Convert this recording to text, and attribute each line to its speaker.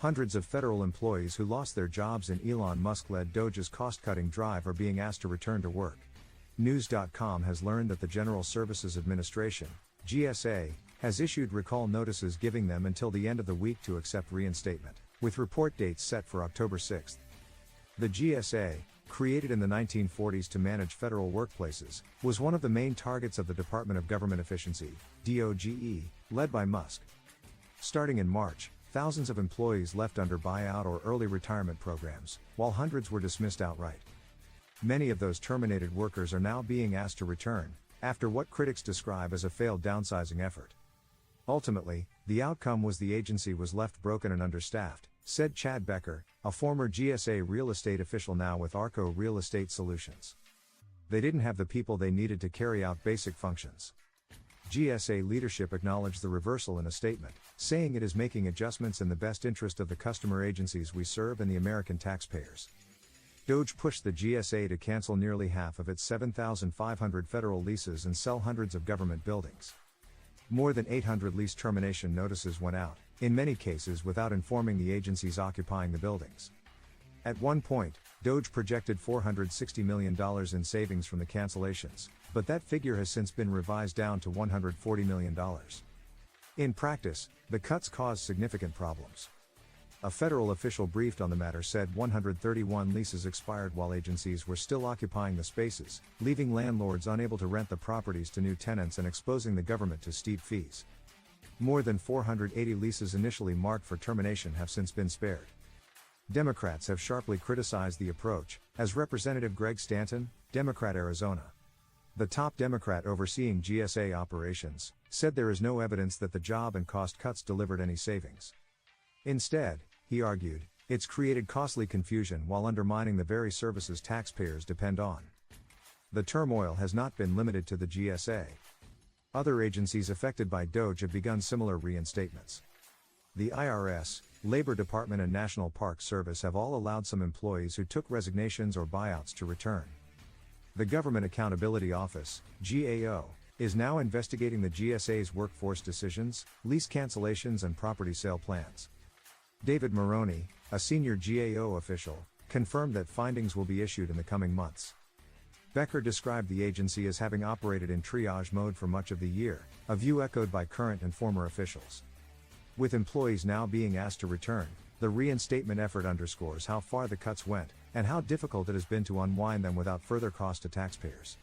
Speaker 1: Hundreds of federal employees who lost their jobs in Elon Musk-led DOGE's cost-cutting drive are being asked to return to work. News.com has learned that the General Services Administration, GSA, has issued recall notices giving them until the end of the week to accept reinstatement, with report dates set for October 6. The GSA, created in the 1940s to manage federal workplaces, was one of the main targets of the Department of Government Efficiency, DOGE, led by Musk. Starting in March, thousands of employees left under buyout or early retirement programs, while hundreds were dismissed outright. Many of those terminated workers are now being asked to return, after what critics describe as a failed downsizing effort. Ultimately, the outcome was the agency was left broken and understaffed, said Chad Becker, a former GSA real estate official now with Arco Real Estate Solutions. They didn't have the people they needed to carry out basic functions. GSA leadership acknowledged the reversal in a statement, saying it is making adjustments in the best interest of the customer agencies we serve and the American taxpayers. DOGE pushed the GSA to cancel nearly half of its 7,500 federal leases and sell hundreds of government buildings. More than 800 lease termination notices went out, in many cases without informing the agencies occupying the buildings. At one point, DOGE projected $460 million in savings from the cancellations, but that figure has since been revised down to $140 million. In practice, the cuts caused significant problems. A federal official briefed on the matter said 131 leases expired while agencies were still occupying the spaces, leaving landlords unable to rent the properties to new tenants and exposing the government to steep fees. More than 480 leases initially marked for termination have since been spared. Democrats have sharply criticized the approach, as Representative Greg Stanton, Democrat Arizona, the top Democrat overseeing GSA operations, said there is no evidence that the job and cost cuts delivered any savings. Instead, he argued, it's created costly confusion while undermining the very services taxpayers depend on. The turmoil has not been limited to the GSA. Other agencies affected by DOGE have begun similar reinstatements. The IRS, Labor Department and National Park Service have all allowed some employees who took resignations or buyouts to return. The Government Accountability Office, GAO, is now investigating the GSA's workforce decisions, lease cancellations and property sale plans. David Maroney, a senior GAO official, confirmed that findings will be issued in the coming months. Becker described the agency as having operated in triage mode for much of the year, a view echoed by current and former officials. With employees now being asked to return, the reinstatement effort underscores how far the cuts went, and how difficult it has been to unwind them without further cost to taxpayers.